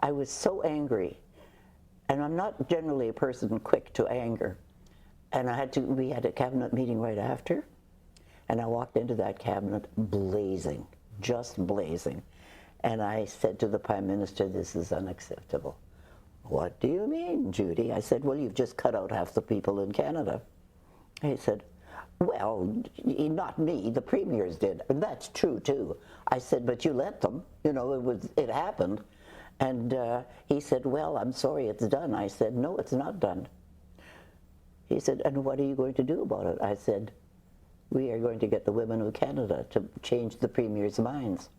I was so angry, and I'm not generally a person quick to anger. And we had a cabinet meeting right after, and I walked into that cabinet blazing, just blazing. And I said to the Prime Minister, "This is unacceptable." "What do you mean, Judy?" I said, "Well, you've just cut out half the people in Canada." He said, "Well, not me, the premiers did." And that's true too. I said, "But you let them, it happened." And he said, "Well, I'm sorry, it's done." I said, "No, it's not done." He said, "And what are you going to do about it?" I said, "We are going to get the women of Canada to change the premier's minds."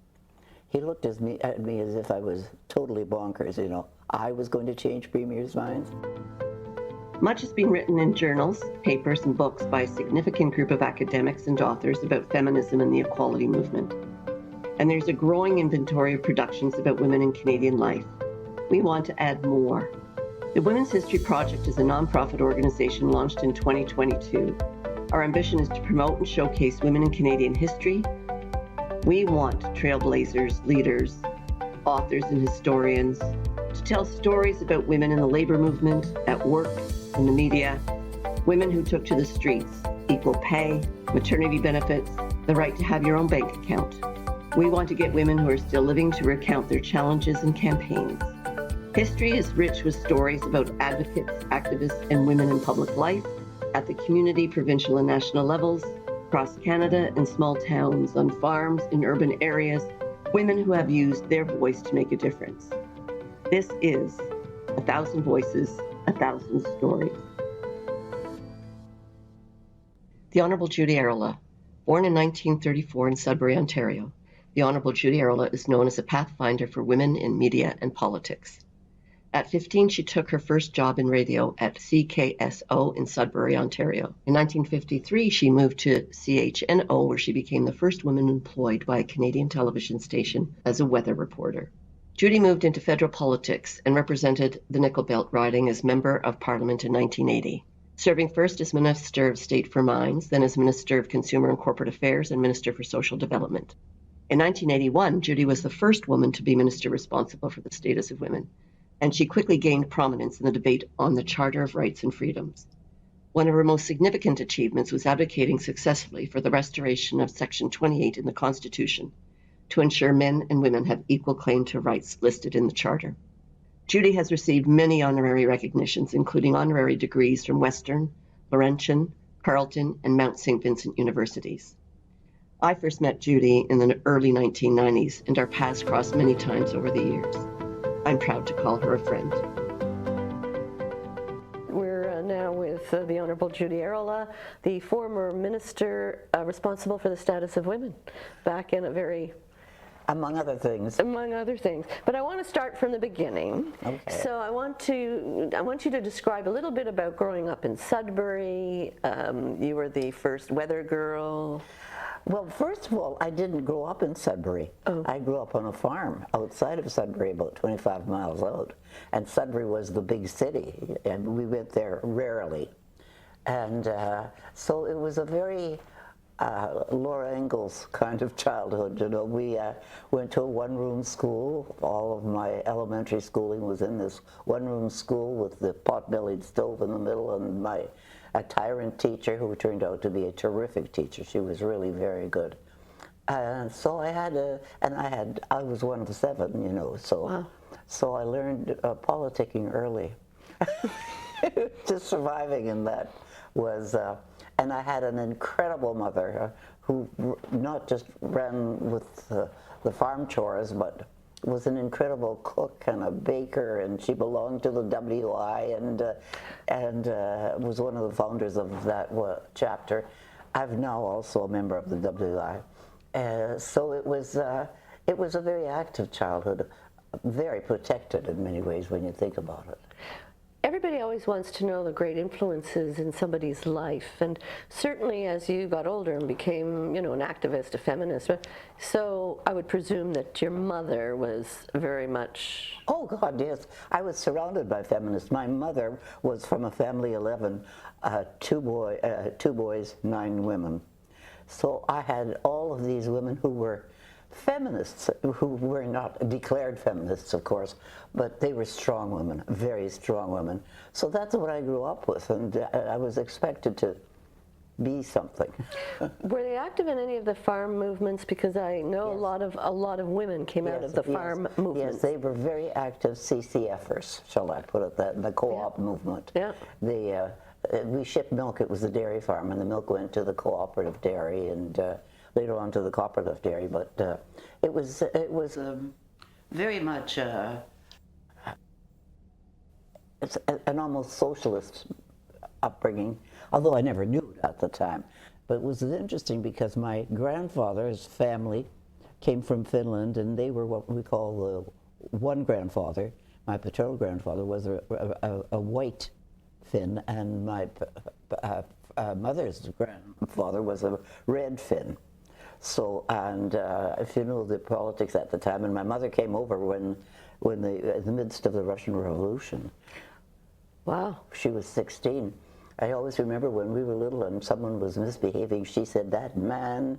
He looked at me as if I was totally bonkers, I was going to change premiers' minds. Much has been written in journals, papers, and books by a significant group of academics and authors about feminism and the equality movement. And there's a growing inventory of productions about women in Canadian life. We want to add more. The Women's History Project is a nonprofit organization launched in 2022. Our ambition is to promote and showcase women in Canadian history. We want trailblazers, leaders, authors, and historians to tell stories about women in the labor movement, at work, in the media, women who took to the streets, equal pay, maternity benefits, the right to have your own bank account. We want to get women who are still living to recount their challenges and campaigns. History is rich with stories about advocates, activists, and women in public life at the community, provincial, and national levels, across Canada, in small towns, on farms, in urban areas, women who have used their voice to make a difference. This is 1,000 Voices, 1,000 Stories. The Honourable Judy Erola, born in 1934 in Sudbury, Ontario, the Honourable Judy Erola is known as a pathfinder for women in media and politics. At 15, she took her first job in radio at CKSO in Sudbury, Ontario. In 1953, she moved to CHNO, where she became the first woman employed by a Canadian television station as a weather reporter. Judy moved into federal politics and represented the Nickel Belt riding as Member of Parliament in 1980, serving first as Minister of State for Mines, then as Minister of Consumer and Corporate Affairs and Minister for Social Development. In 1981, Judy was the first woman to be minister responsible for the status of women, and she quickly gained prominence in the debate on the Charter of Rights and Freedoms. One of her most significant achievements was advocating successfully for the restoration of Section 28 in the Constitution to ensure men and women have equal claim to rights listed in the Charter. Judy has received many honorary recognitions, including honorary degrees from Western, Laurentian, Carleton, and Mount St. Vincent universities. I first met Judy in the early 1990s, and our paths crossed many times over the years. I'm proud to call her a friend. We're now with the Honourable Judy Erola, the former minister responsible for the status of women, back in a very... Among other things. Among other things. But I want to start from the beginning. Okay. So I want you to describe a little bit about growing up in Sudbury. You were the first weather girl. Well, first of all, I didn't grow up in Sudbury. Oh. I grew up on a farm outside of Sudbury, about 25 miles out. And Sudbury was the big city, and we went there rarely. And so it was a very Laura Ingalls kind of childhood. We went to a one-room school. All of my elementary schooling was in this one-room school with the pot-bellied stove in the middle, and a tyrant teacher who turned out to be a terrific teacher. She was really very good. And so I was one of 7, so wow. So I learned politicking early. Just surviving in that was, and I had an incredible mother who not just ran with the farm chores, but was an incredible cook and a baker, and she belonged to the WI and was one of the founders of that chapter. I'm now also a member of the WI. So it was a very active childhood, very protected in many ways when you think about it. Everybody always wants to know the great influences in somebody's life, and certainly as you got older and became, an activist, a feminist, so I would presume that your mother was very much... Oh God, yes. I was surrounded by feminists. My mother was from a family 11, 2 boys, 9 women. So I had all of these women who were feminists who were not declared feminists, of course, but they were strong women, very strong women. So that's what I grew up with, and I was expected to be something. Were they active in any of the farm movements? Because I know Yes. a lot of women came out of the farm movement. Yes, they were very active CCFers, shall I put it that, the co-op movement. Yeah. We shipped milk. It was a dairy farm, and the milk went to the cooperative dairy, and later on to the cooperative dairy. But it was very much it's an almost socialist upbringing, although I never knew it at the time. But it was interesting because my grandfather's family came from Finland, and they were what we call the one grandfather. My paternal grandfather was a white Finn, and my mother's grandfather was a red Finn. So, and if you know the politics at the time, and my mother came over when in the midst of the Russian Revolution. Wow. She was 16. I always remember when we were little and someone was misbehaving, she said, "That man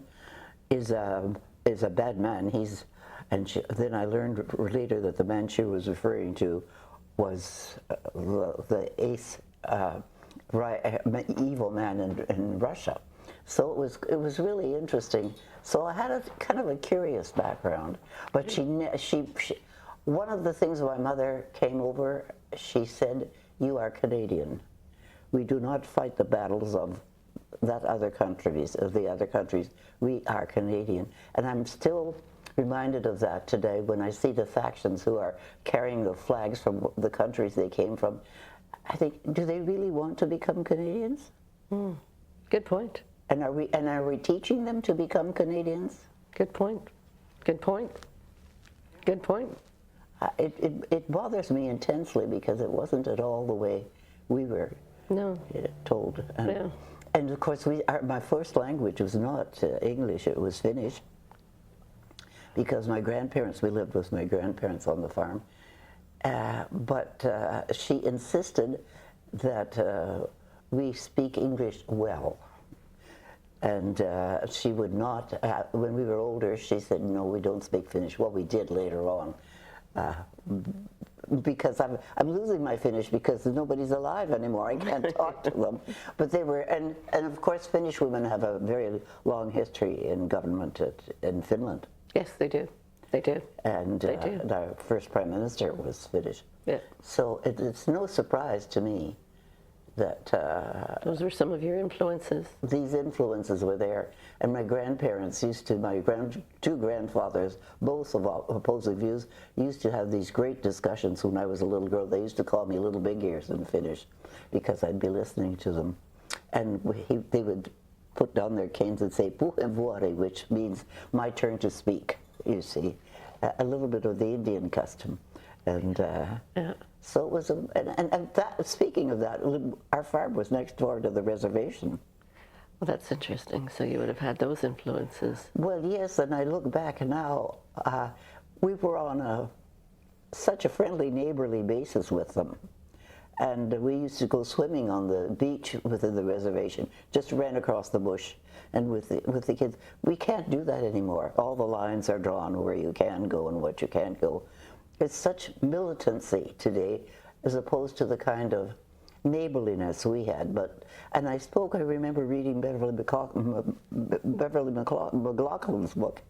is a bad man." Then I learned later that the man she was referring to was the evil man in Russia. So it was really interesting. So I had a kind of a curious background. But she one of the things my mother came over, she said, "You are Canadian. We do not fight the battles of the other countries. We are Canadian." And I'm still reminded of that today when I see the factions who are carrying the flags from the countries they came from. I think, do they really want to become Canadians? Good point. And are we teaching them to become Canadians? Good point. Good point. Good point. It bothers me intensely because it wasn't at all the way we were told. And of course, my first language was not English, it was Finnish. Because we lived with my grandparents on the farm. But she insisted that we speak English well. And she would not, when we were older, she said, "No, we don't speak Finnish." Well, we did later on. Because I'm losing my Finnish because nobody's alive anymore. I can't talk to them. But they were, and of course, Finnish women have a very long history in government in Finland. Yes, they do. They do. And they do. Our first prime minister was Finnish. Yeah. So it's no surprise to me that those were some of your influences. These influences were there. And my grandparents my two grandfathers, both of opposing views, used to have these great discussions when I was a little girl. They used to call me Little Big Ears in Finnish because I'd be listening to them. And they would put down their canes and say, "Puheenvuori," which means my turn to speak, you see. A little bit of the Indian custom. And so it was, and that, speaking of that, our farm was next door to the reservation. Well, that's interesting. So you would have had those influences. Well, yes, and I look back now, we were on such a friendly, neighborly basis with them. And we used to go swimming on the beach within the reservation, just ran across the bush. And with the kids, we can't do that anymore. All the lines are drawn where you can go and what you can't go. It's such militancy today as opposed to the kind of neighborliness we had. And I remember reading Beverly McLaughlin's book,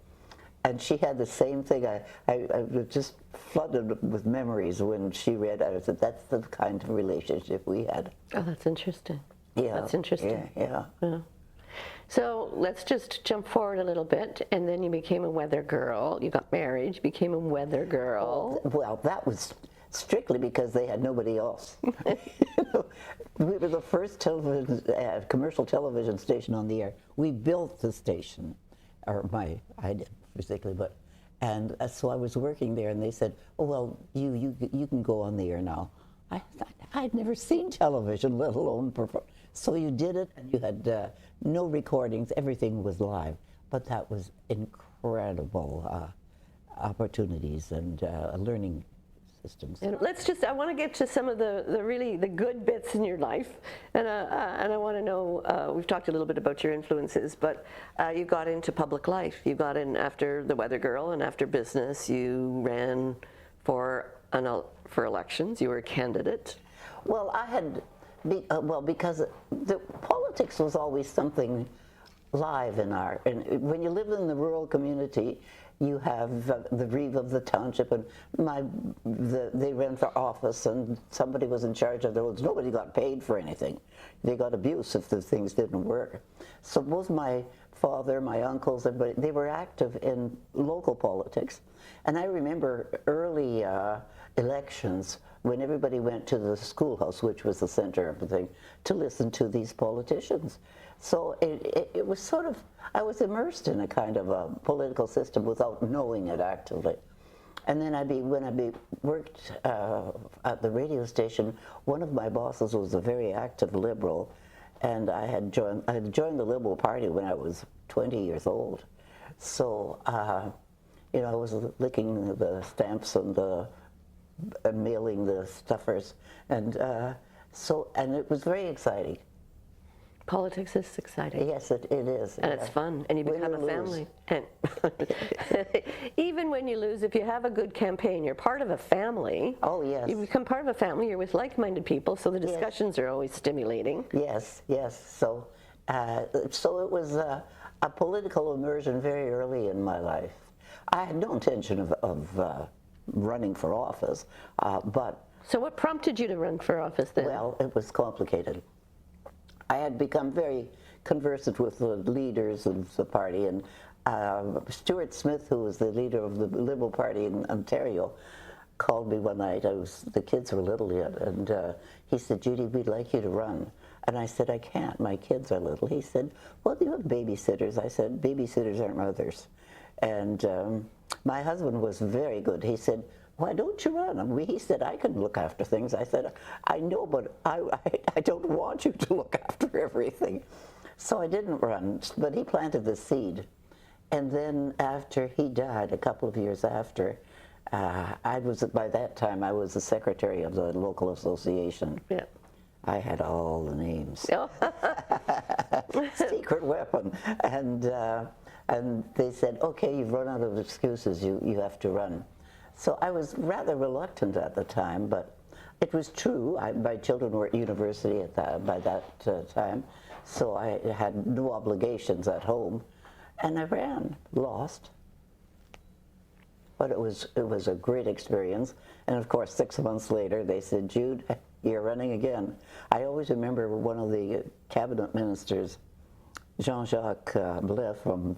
and she had the same thing. I was just flooded with memories when she read it. I said, that's the kind of relationship we had. Oh, that's interesting. Yeah. That's interesting. Yeah. So let's just jump forward a little bit, and then you became a weather girl. You got married, you became a weather girl. Well, that was strictly because they had nobody else. We were the first commercial television station on the air. We built the station, I did particularly, and so I was working there, and they said, "Oh well, you can go on the air now." I'd never seen television, let alone perform. So you did it, and you had no recordings. Everything was live, but that was incredible opportunities and learning systems. And I want to get to some of the really the good bits in your life, and I want to know, we've talked a little bit about your influences, but you got into public life. You got in after the Weather Girl and after business. You ran for elections. You were a candidate. Well, because the politics was always something live and when you live in the rural community, you have the reeve of the township, and they ran for office, and somebody was in charge of the roads. Nobody got paid for anything. They got abuse if the things didn't work. So both my father, my uncles, everybody, they were active in local politics. And I remember early elections when everybody went to the schoolhouse, which was the center of the thing, to listen to these politicians. So it was sort of, I was immersed in a kind of a political system without knowing it actively. And then when I worked at the radio station, one of my bosses was a very active liberal, and I had joined the Liberal Party when I was 20 years old. So, you know, I was licking the stamps and mailing the stuffers, and it was very exciting. Politics is exciting. Yes, it is. And it's fun, and you become a family. And even when you lose, if you have a good campaign, you're part of a family. Oh, yes. You become part of a family. You're with like-minded people, so the discussions are always stimulating. Yes, yes. So it was a political immersion very early in my life. I had no intention of running for office, but... So what prompted you to run for office then? Well, it was complicated. I had become very conversant with the leaders of the party, and Stuart Smith, who was the leader of the Liberal Party in Ontario, called me one night. The kids were little yet, and he said, "Judy, we'd like you to run." And I said, "I can't, my kids are little." He said, "Well, do you have babysitters?" I said, "Babysitters aren't mothers." And my husband was very good. He said, "Why don't you run?" He said, "I can look after things." I said, "I know, but I don't want you to look after everything." So I didn't run, but he planted the seed. And then after he died, a couple of years after, by that time, I was the secretary of the local association. Yeah. I had all the names. Oh. Secret weapon. And they said, "Okay, you've run out of excuses, you have to run." So I was rather reluctant at the time, but it was true. My children were at university by that time, so I had no obligations at home, and I ran, lost. But it was a great experience, and of course 6 months later they said, "Jude, you're running again." I always remember one of the cabinet ministers, Jean-Jacques Blais from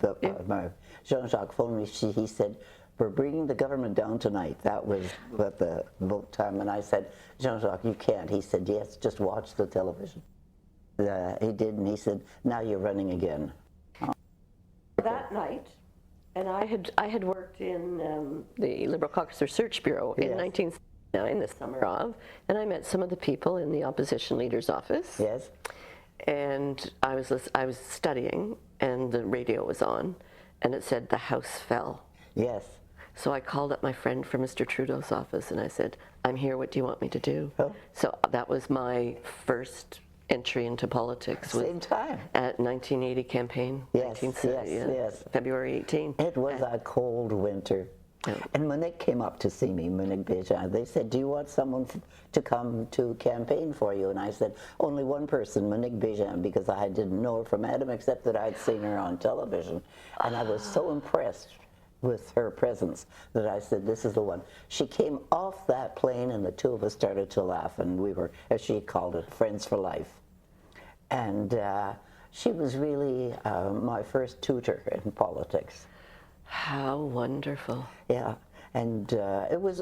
Jean-Jacques phoned me. He said, "We're bringing the government down tonight." That was at the vote time, and I said, "Jean-Jacques, you can't." He said, "Yes, just watch the television." He did, and he said, "Now you're running again." That night, and I had worked in the Liberal Caucus Research Bureau in 1979, the summer of, and I met some of the people in the opposition leader's office. Yes. And I was studying, and the radio was on, and it said the House fell. Yes. So I called up my friend from Mr. Trudeau's office, and I said, "I'm here, what do you want me to do?" Oh. So that was my first entry into politics. Same time. At 1980 campaign. Yes, yes. February 18. It was a cold winter. Yeah. And Monique came up to see me, Monique Béjean. They said, "Do you want someone to come to campaign for you?" And I said, "Only one person, Monique Béjean," because I didn't know her from Adam except that I'd seen her on television. And I was so impressed with her presence that I said, "This is the one." She came off that plane, and the two of us started to laugh, and we were, as she called it, friends for life. And she was really my first tutor in politics. How wonderful. Yeah, and it was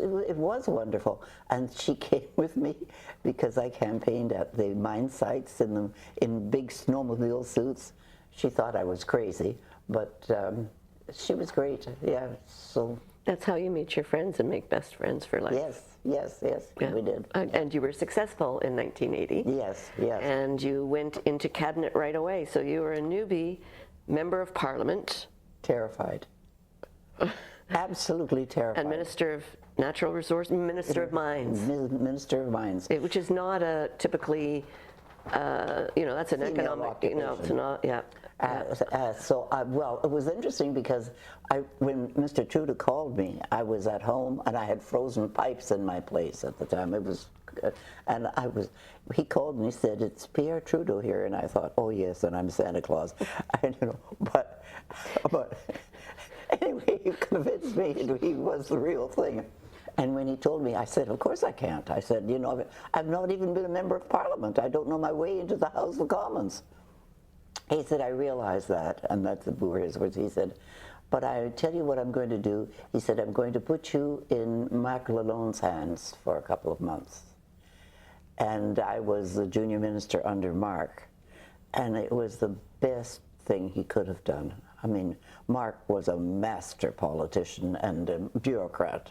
wonderful. And she came with me because I campaigned at the mine sites in big snowmobile suits. She thought I was crazy, but she was great. Yeah, so. That's how you meet your friends and make best friends for life. Yes, Yeah. we did. And you were successful in 1980. Yes. And you went into cabinet right away. So you were a newbie member of Parliament. Terrified. Absolutely terrified. And Minister of Natural Resource Minister of Mines, Minister of Mines. which is not a typically, that's an Female economic, it's occupation. not, yeah. Well, it was interesting because when Mr. Trudeau called me, I was at home and I had frozen pipes in my place at the time. It was, and he called me and he said, "It's Pierre Trudeau here," and I thought, "Oh yes," and I'm Santa Claus, but anyway, he convinced me he was the real thing. And when he told me, I said, "Of course I can't." I said, "I've not even been a member of Parliament. I don't know my way into the House of Commons." He said, "I realize that," and that's were his words. He said, "But I tell you what I'm going to do." He said, "I'm going to put you in Marc Lalonde's hands for a couple of months." And I was the junior minister under Marc, and it was the best thing he could have done. I mean, Marc was a master politician and a bureaucrat.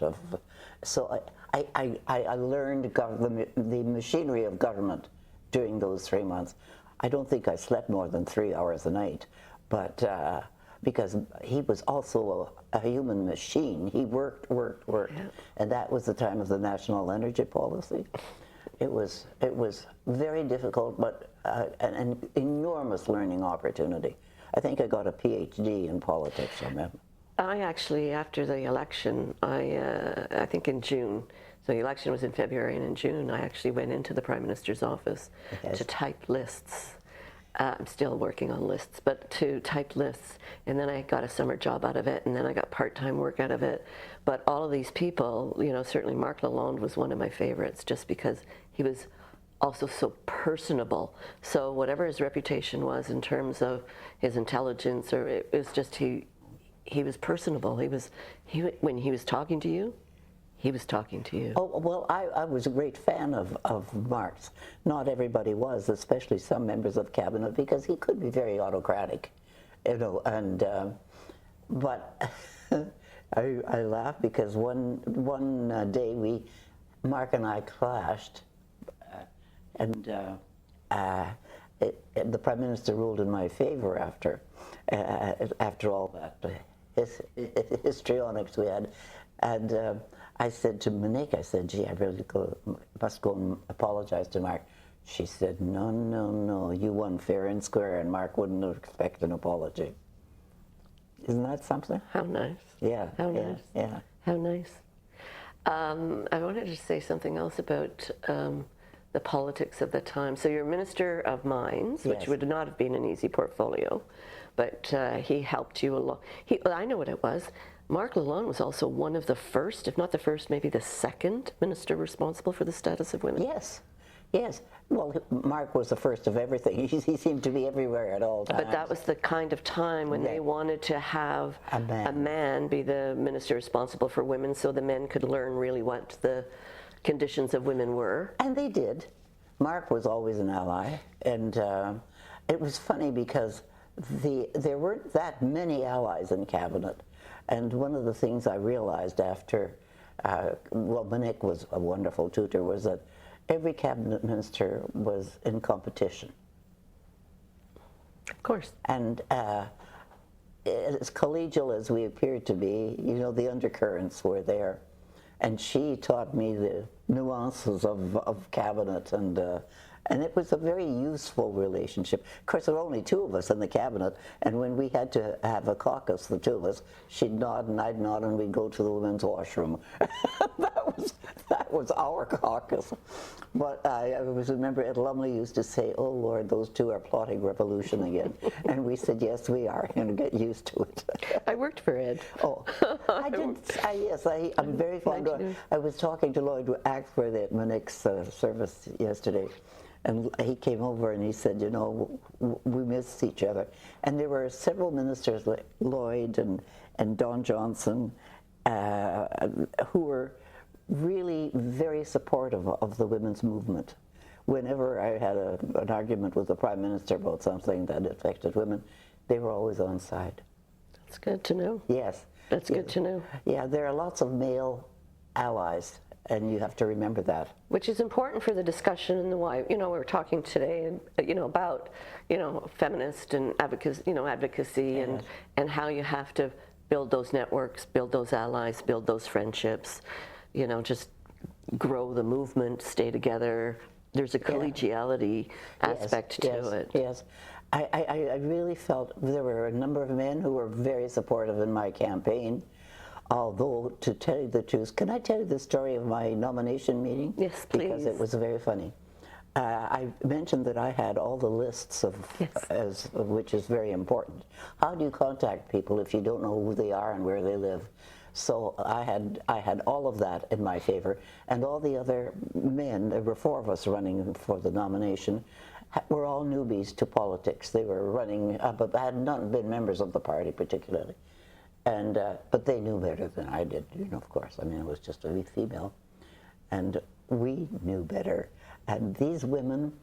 So I learned the machinery of government during those 3 months. I don't think I slept more than 3 hours a night, but because he was also a human machine. He worked, yeah. And that was the time of the national energy policy. It was very difficult, but an enormous learning opportunity. I think I got a PhD in politics from him. I actually, after the election, I think in June, so the election was in February, and in June I actually went into the Prime Minister's office to type lists. I'm still working on lists, but to type lists, and then I got a summer job out of it, and then I got part-time work out of it. But all of these people, certainly Marc Lalonde was one of my favorites, just because he was also so personable. So whatever his reputation was in terms of his intelligence, or it was just he was personable. When he was talking to you, he was talking to you. Oh, well, I was a great fan of Marc's. Not everybody was, especially some members of cabinet, because he could be very autocratic, and but I laugh because one day Marc and I clashed, and the Prime Minister ruled in my favor after all that histrionics we had, and I said to Monique, I said, "Gee, I really must go and apologize to Marc." She said, No, you won fair and square, and Marc wouldn't expect an apology." Isn't that something? How nice. Yeah. How nice. Yeah. How nice. I wanted to say something else about the politics of the time. So you're Minister of Mines, which Yes. would not have been an easy portfolio, but he helped you along. I know what it was. Marc Lalonde was also one of the first, if not the first, maybe the second minister responsible for the status of women. Yes. Well, Marc was the first of everything. He seemed to be everywhere at all times. But that was the kind of time when they wanted to have a man be the minister responsible for women, so the men could learn really what the conditions of women were. And they did. Marc was always an ally, and it was funny because there weren't that many allies in cabinet. And one of the things I realized after, Monique was a wonderful tutor, was that every cabinet minister was in competition. Of course. And as collegial as we appeared to be, the undercurrents were there. And she taught me the nuances of cabinet, and it was a very useful relationship. Of course, there were only two of us in the cabinet, and when we had to have a caucus, the two of us, she'd nod and I'd nod, and we'd go to the women's washroom. that was our caucus. But I remember Ed Lumley used to say, "Oh Lord, those two are plotting revolution again." And we said, "Yes, we are, and get used to it." I worked for Ed. Oh, I did. Yes, I'm very fond of it. I was talking to Lloyd Axworthy at Monique's service yesterday, and he came over and he said, "We miss each other." And there were several ministers, like Lloyd and Don Johnson, who were really very supportive of the women's movement. Whenever I had an argument with the Prime Minister about something that affected women, they were always on side. That's good to know. Yes. That's good to know. Yeah, there are lots of male allies, and you have to remember that. Which is important for the discussion and the why. We're talking today, about, feminist and advocacy, and how you have to build those networks, build those allies, build those friendships, just grow the movement, stay together. There's a collegiality aspect to it. Yes. I really felt there were a number of men who were very supportive in my campaign. Although, to tell you the truth, can I tell you the story of my nomination meeting? Yes, please. Because it was very funny. I mentioned that I had all the lists which is very important. How do you contact people if you don't know who they are and where they live? So I had all of that in my favor, and all the other men, there were 4 of us running for the nomination, were all newbies to politics. They were running, but had not been members of the party particularly. And, but they knew better than I did, of course. I mean, it was just a wee female. And we knew better. And these women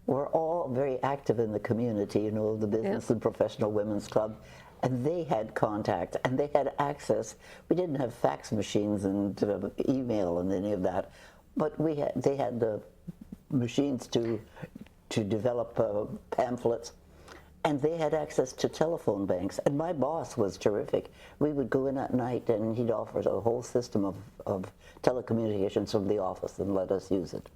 were all very active in the community, the Business and Professional Women's Club. And they had contact, and they had access. We didn't have fax machines and email and any of that, but they had the machines to develop pamphlets. And they had access to telephone banks. And my boss was terrific. We would go in at night and he'd offer a whole system of telecommunications from the office and let us use it.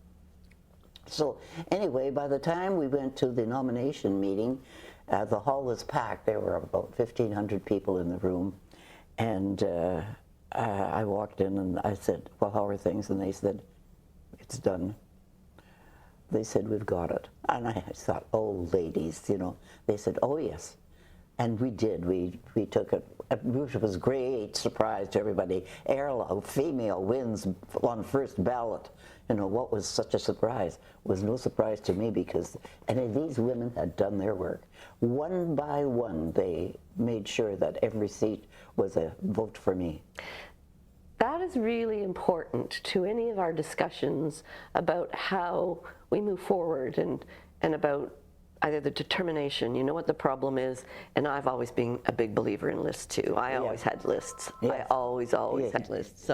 So anyway, by the time we went to the nomination meeting, the hall was packed. There were about 1,500 people in the room. And I walked in and I said, well, how are things? And they said, it's done. They said, we've got it. And I thought, oh, ladies, They said, oh, yes. And we did. We took it, which was a great surprise to everybody. Erola, a female, wins on first ballot. What was such a surprise was no surprise to me, because any of these women had done their work. One by one, they made sure that every seat was a vote for me. That is really important to any of our discussions about how we move forward and about either the determination, what the problem is, and I've always been a big believer in lists too. I always had lists. I always had lists.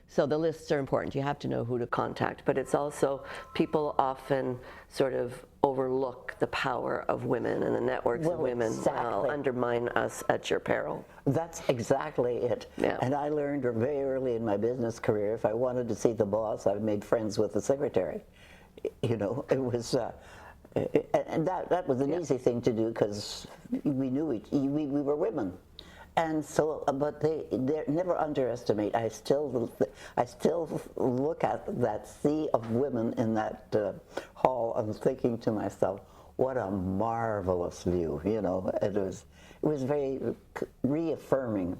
So the lists are important. You have to know who to contact, but it's also, people often sort of overlook the power of women, and the networks of women will undermine us at your peril. That's exactly it. Yeah. And I learned very early in my business career, if I wanted to see the boss, I made friends with the secretary. It was, and that was an easy thing to do, because we knew we were women. And so, but they never underestimate. I still look at that sea of women in that hall and thinking to myself, what a marvelous view. It was very reaffirming.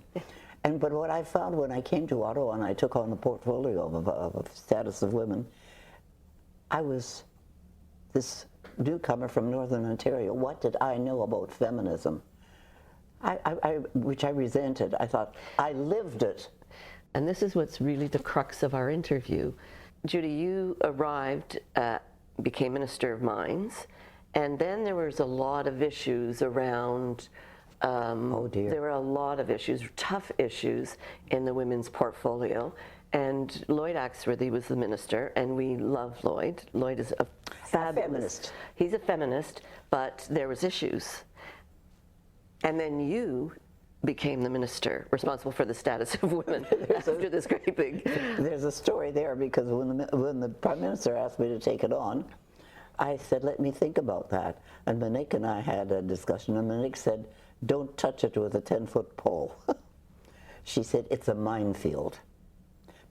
But what I found when I came to Ottawa and I took on the portfolio of status of women, I was this newcomer from Northern Ontario. What did I know about feminism? Which I resented. I thought, I lived it. And this is what's really the crux of our interview. Judy, you arrived, became Minister of Mines, and then there was a lot of issues around, oh dear. There were a lot of issues, tough issues in the women's portfolio. And Lloyd Axworthy was the minister, and we love Lloyd. Lloyd is a fabulous feminist. He's a feminist, but there was issues. And then you became the minister responsible for the status of women after this great big... There's a story there, because when the Prime Minister asked me to take it on, I said, let me think about that. And Monique and I had a discussion, and Monique said, don't touch it with a 10-foot pole. She said, it's a minefield.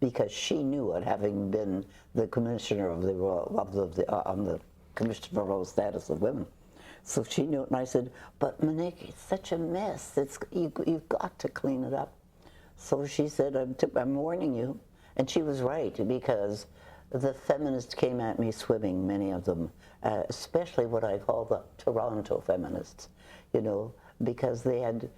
Because she knew it, having been the commissioner of the Commission for Royal Status of Women. So she knew it, and I said, but Monique, it's such a mess. You've got to clean it up. So she said, I'm warning you. And she was right, because the feminists came at me swimming, many of them, especially what I call the Toronto feminists, because they had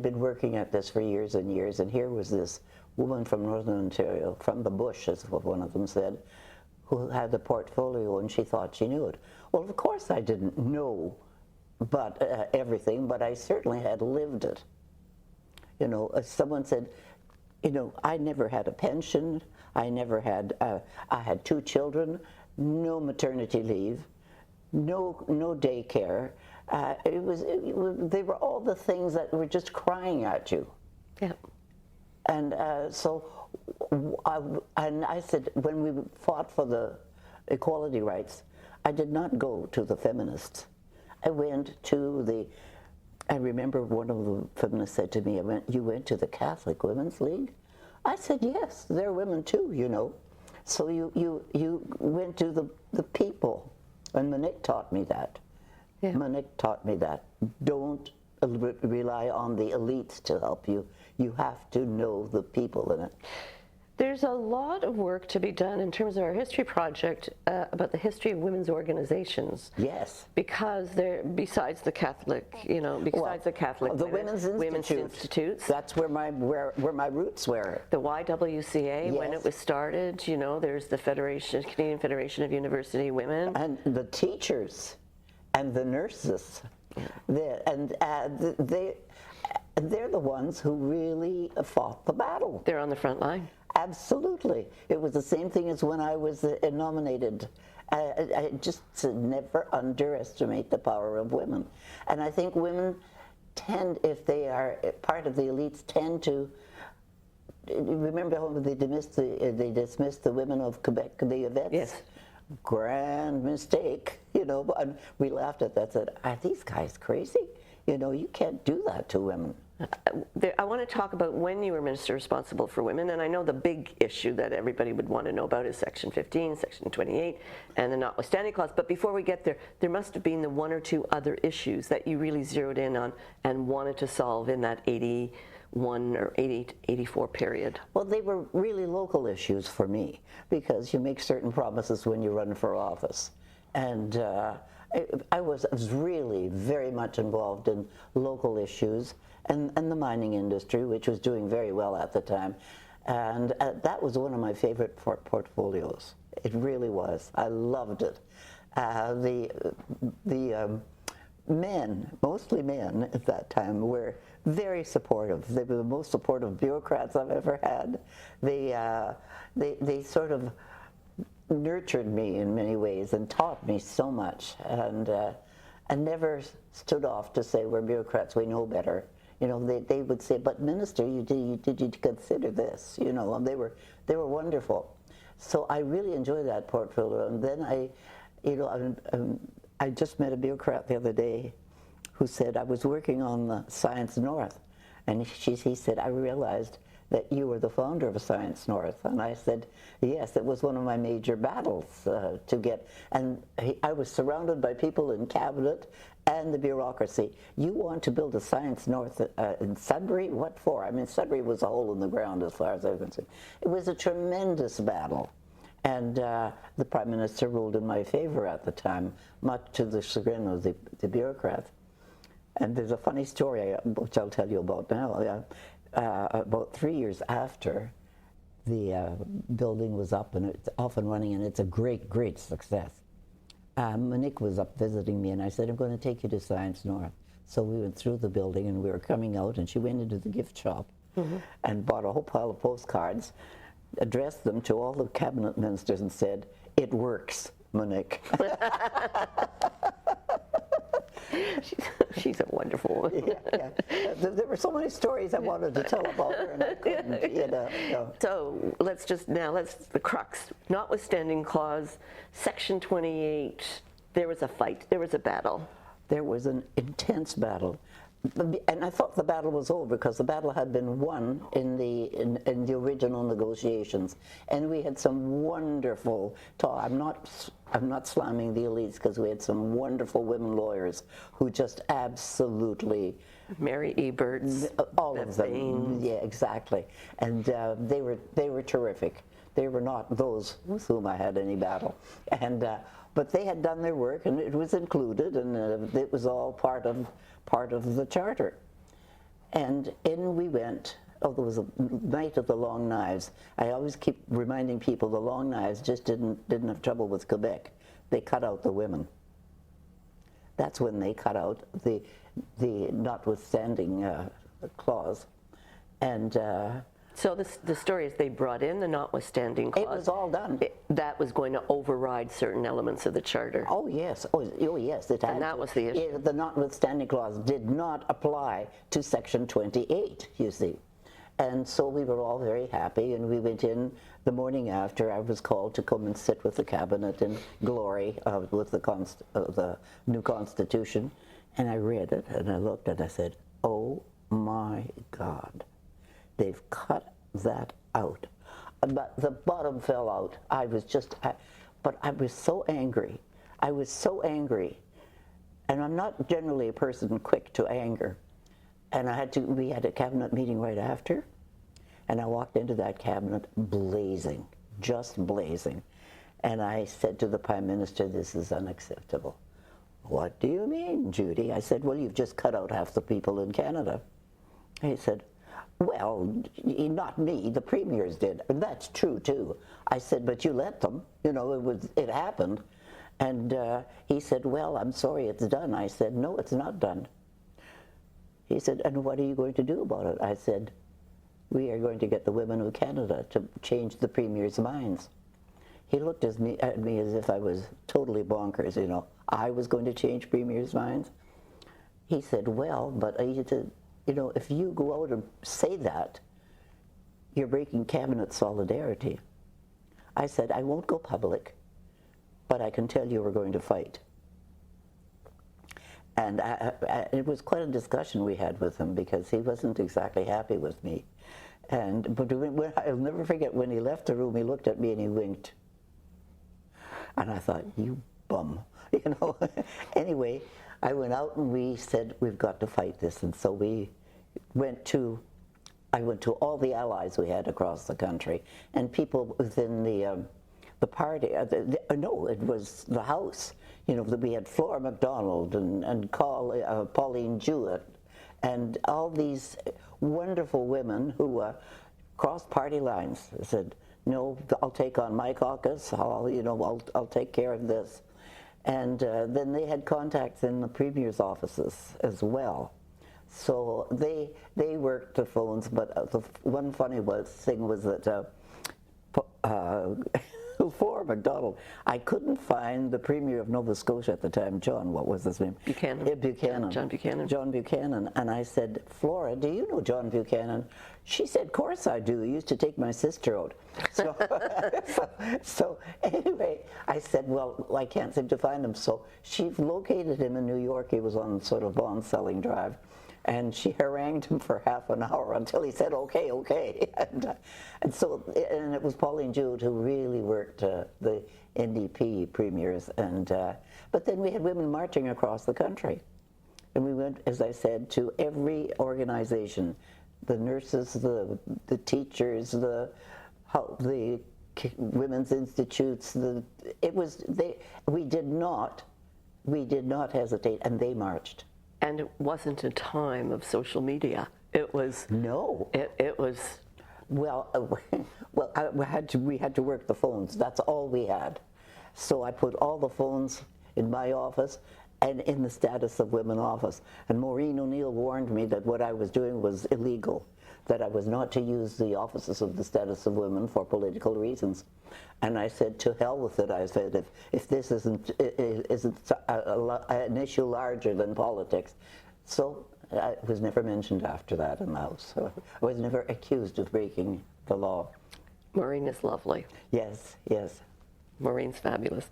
been working at this for years and years, and here was this woman from Northern Ontario, from the bush, as what one of them said, who had the portfolio, and she thought she knew it. Well, of course I didn't know everything, but I certainly had lived it. Someone said, I never had a pension. I never had, I had 2 children, no maternity leave, no daycare. They were all the things that were just crying at you. Yeah. And so and I said, when we fought for the equality rights, I did not go to the feminists. I went to the, I remember one of the feminists said to me, you went to the Catholic Women's League? I said, yes, they're women too, you know. So you went to the people. And Monique taught me that. Yeah. Monique taught me that. Don't rely on the elites to help you. You have to know the people in it. There's a lot of work to be done in terms of our history project about the history of women's organizations. Yes. Because they're, besides the Catholic, the Catholic the Women's Institutes. That's where my roots were. The YWCA, yes. when it was started, there's the Canadian Federation of University Women. And the teachers and the nurses. They're the ones who really fought the battle. They're on the front line. Absolutely. It was the same thing as when I was nominated. I just never underestimate the power of women. And I think women tend, if they are part of the elites, tend to, remember how they dismissed the women of Quebec, the Yvettes? Yes. Grand mistake, and we laughed at that, said, are these guys crazy? You can't do that to women. I want to talk about when you were minister responsible for women, and I know the big issue that everybody would want to know about is Section 15, Section 28, and the notwithstanding clause. But before we get there, there must have been the one or two other issues that you really zeroed in on and wanted to solve in that 81 or 80 to 84 period. Well, they were really local issues for me, because you make certain promises when you run for office. And I was really very much involved in local issues and the mining industry, which was doing very well at the time. And that was one of my favorite portfolios. It really was. I loved it. The men, mostly men at that time, were very supportive. They were the most supportive bureaucrats I've ever had. They sort of nurtured me in many ways and taught me so much, and never stood off to say, we're bureaucrats, we know better. They would say, but minister, did you consider this? And they were wonderful. So I really enjoyed that portfolio. And then I just met a bureaucrat the other day who said, I was working on the Science North, and he said, I realized that you were the founder of Science North. And I said, yes, it was one of my major battles to get. And I was surrounded by people in cabinet and the bureaucracy. You want to build a Science North in Sudbury? What for? I mean, Sudbury was a hole in the ground as far as I was concerned. It was a tremendous battle. And the Prime Minister ruled in my favor at the time, much to the chagrin of the bureaucrats. And there's a funny story, which I'll tell you about now. About 3 years after the building was up and it's off and running, and it's a great, great success. Monique was up visiting me, and I said, I'm going to take you to Science North. So we went through the building, and we were coming out, and she went into the gift shop and bought a whole pile of postcards, addressed them to all the cabinet ministers, and said, it works, Monique. She's a wonderful woman. Yeah. There were so many stories I wanted to tell about her, and I couldn't. So let's the crux. Notwithstanding clause, Section 28, there was a fight, there was a battle. There was an intense battle. And I thought the battle was over, because the battle had been won in the original negotiations, and we had some wonderful talk. I'm not slamming the elites, because we had some wonderful women lawyers who just absolutely, Mary Eberts, all of them, yeah, exactly, and they were terrific. They were not those with whom I had any battle, and but they had done their work, and it was included, and it was all part of the charter. And in we went. Oh, there was a night of the long knives. I always keep reminding people the long knives just didn't have trouble with Quebec. They cut out the women. That's when they cut out the notwithstanding clause, and. So the story is they brought in the notwithstanding clause. It was all done. That was going to override certain elements of the charter. Oh yes, oh yes, it had. And that was the issue. The notwithstanding clause did not apply to Section 28, you see. And so we were all very happy, and we went in the morning after. I was called to come and sit with the cabinet in glory with the new Constitution. And I read it, and I looked, and I said, oh my God, they've cut that out. But the bottom fell out. But I was so angry. I was so angry. And I'm not generally a person quick to anger. And we had a cabinet meeting right after, and I walked into that cabinet blazing, just blazing. And I said to the Prime Minister, this is unacceptable. What do you mean, Judy? I said, well, you've just cut out half the people in Canada. He said, well, not me, the premiers did. And that's true too. I said, but you let them, it happened. And he said, well, I'm sorry, it's done. I said, no, it's not done. He said, and what are you going to do about it? I said, we are going to get the women of Canada to change the premier's minds. He looked at me as if I was totally bonkers, I was going to change premiers' minds. He said, well, but he said, if you go out and say that, you're breaking cabinet solidarity. I said, I won't go public, but I can tell you we're going to fight. And it was quite a discussion we had with him, because he wasn't exactly happy with me. But I'll never forget, when he left the room, he looked at me and he winked. And I thought, you bum, Anyway, I went out and we said, we've got to fight this. And so I went to all the allies we had across the country, and people within the party, no, it was the House. We had Flora MacDonald and Pauline Jewett, and all these wonderful women who crossed party lines. Said, no, I'll take on my caucus, I'll take care of this. And then they had contacts in the premier's offices as well. So they worked the phones, but the one funny thing was that Flora MacDonald, I couldn't find the Premier of Nova Scotia at the time, John, what was his name? Buchanan. Yeah, Buchanan. John Buchanan. John Buchanan. And I said, Flora, do you know John Buchanan? She said, of course I do. He used to take my sister out. So anyway, I said, well, I can't seem to find him. So she located him in New York. He was on sort of bond-selling drive. And she harangued him for half an hour until he said, okay, okay. And it was Pauline Jewett who really worked the NDP premiers. But then we had women marching across the country. And we went, as I said, to every organization, the nurses, the teachers, the women's institutes. We did not hesitate, and they marched. And it wasn't a time of social media. It was no. It was. Well, we had to work the phones. That's all we had. So I put all the phones in my office and in the Status of Women office. And Maureen O'Neill warned me that what I was doing was illegal, that I was not to use the offices of the Status of Women for political reasons. And I said, to hell with it. I said, if this isn't an issue larger than politics. So I was never mentioned after that in the House. So I was never accused of breaking the law. Maureen is lovely. Yes, yes. Maureen's fabulous.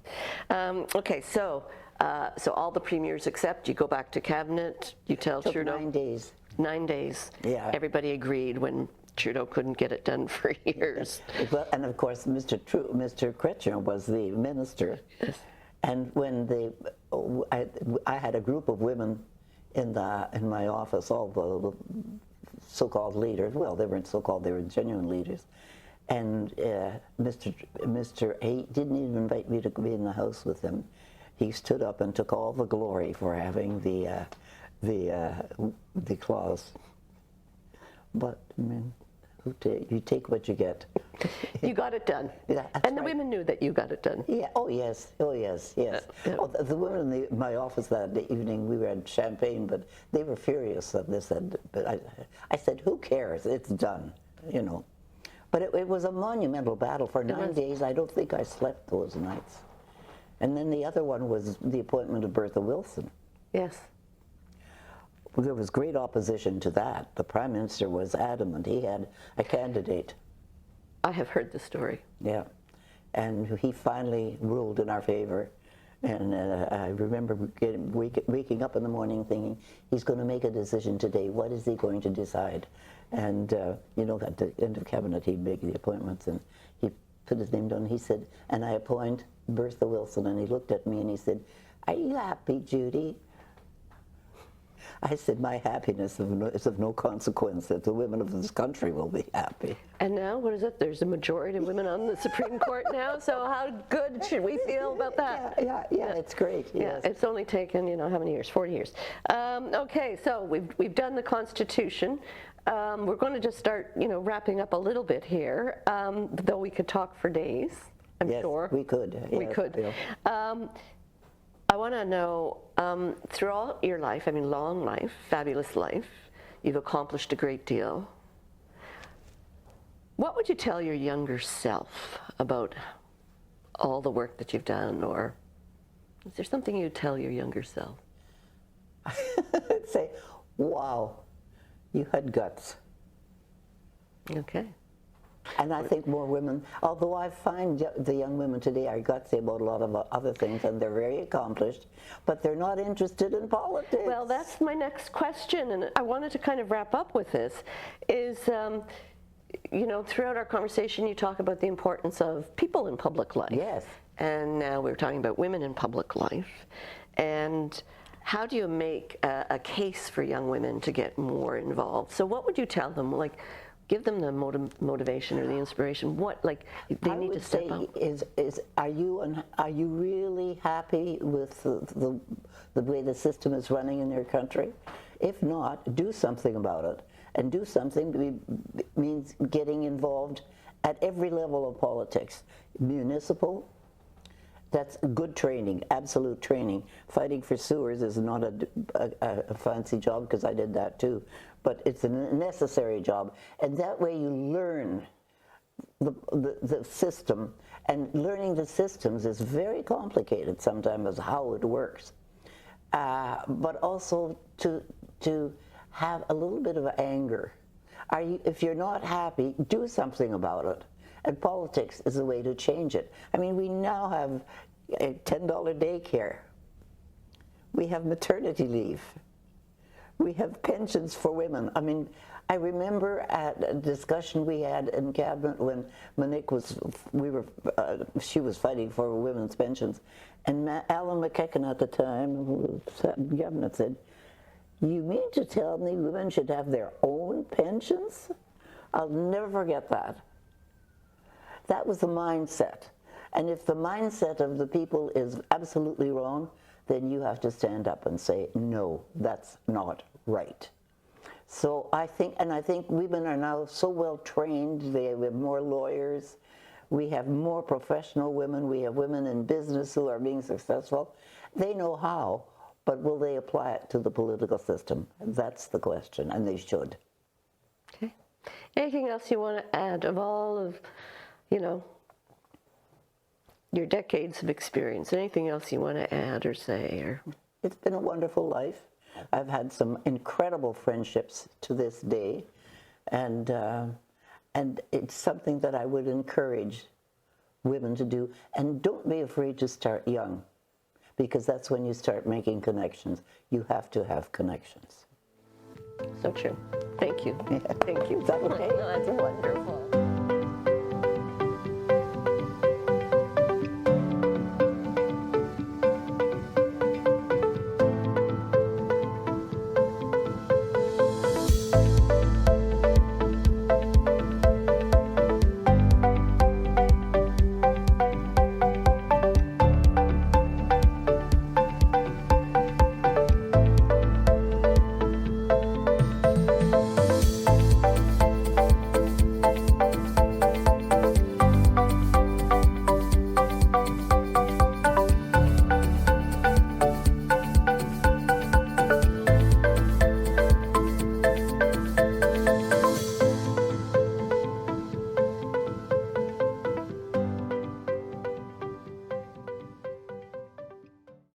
Okay, so all the premiers accept. You go back to cabinet. You tell Trudeau. 9 days. 9 days. Yeah. Everybody agreed when Trudeau couldn't get it done for years. Well, and of course, Mr. Kretschmer was the minister. Yes. And when I had a group of women in my office, all the so-called leaders. Well, they weren't so-called; they were genuine leaders. And Mr. A didn't even invite me to be in the house with him. He stood up and took all the glory for having the clause. But I mean, you take what you get. You got it done. Yeah, and the right. women knew that you got it done. Yeah. Oh yes. Oh yes. Yes. Oh, the women in my office that evening, we had champagne, but they were furious that this. But I said, who cares? It's done. But it was a monumental battle for 9 days. I don't think I slept those nights. And then the other one was the appointment of Bertha Wilson. Yes. there was great opposition to that. The Prime Minister was adamant. He had a candidate. I have heard the story. Yeah. And he finally ruled in our favor. And I remember waking up in the morning thinking, he's going to make a decision today. What is he going to decide? And, you know, at the end of cabinet, he'd make the appointments, and he put his name down. He said, and I appoint Bertha Wilson. And he looked at me and he said, are you happy, Judy? I said, my happiness is of no consequence, that the women of this country will be happy. And now, what is it? There's a majority of women on the Supreme Court now, so how good should we feel about that? Yeah, it's great. Yes. Yeah, it's only taken, you know, how many years? 40 years. Okay, so we've done the Constitution. We're going to just start, you know, wrapping up a little bit here, though we could talk for days, I'm Yes, sure. we could. We Yes, could. yeah. I want to know, throughout your life, I mean, long life, fabulous life, you've accomplished a great deal. What would you tell your younger self about all the work that you've done, or is there something you'd tell your younger self? I'd say, wow, you had guts. Okay. And I think more women, although I find the young women today are gutsy about a lot of other things, and they're very accomplished, but they're not interested in politics. Well, that's my next question, and I wanted to kind of wrap up with this, is, you know, throughout our conversation you talk about the importance of people in public life. Yes. And now we're talking about women in public life. And how do you make a case for young women to get more involved? So what would you tell them? Like, give them the motivation or the inspiration. What, like, they need to step up? Are you really happy with the way the system is running in your country? If not, do something about it. And do something means getting involved at every level of politics. Municipal, that's good training, absolute training. Fighting for sewers is not a fancy job, because I did that too, but it's a necessary job. And that way you learn the system, and learning the systems is very complicated sometimes, as how it works. But also to have a little bit of anger. If you're not happy, do something about it. And politics is a way to change it. I mean, we now have a $10 daycare. We have maternity leave. We have pensions for women. I mean, I remember at a discussion we had in cabinet when Monique she was fighting for women's pensions, and Alan McEachen at the time, who sat in cabinet, said, "You mean to tell me women should have their own pensions?" I'll never forget that. That was the mindset. And if the mindset of the people is absolutely wrong, then you have to stand up and say, no, that's not right. So I think women are now so well trained. We have more lawyers. We have more professional women. We have women in business who are being successful. They know how, but will they apply it to the political system? That's the question, and they should. Okay. Anything else you want to add of all of, you know, your decades of experience? Anything else you want to add or say? Or? It's been a wonderful life. I've had some incredible friendships to this day, and it's something that I would encourage women to do. And don't be afraid to start young, because that's when you start making connections. You have to have connections. So true. Thank you. Yeah. Thank you. Is that okay? No, that's wonderful.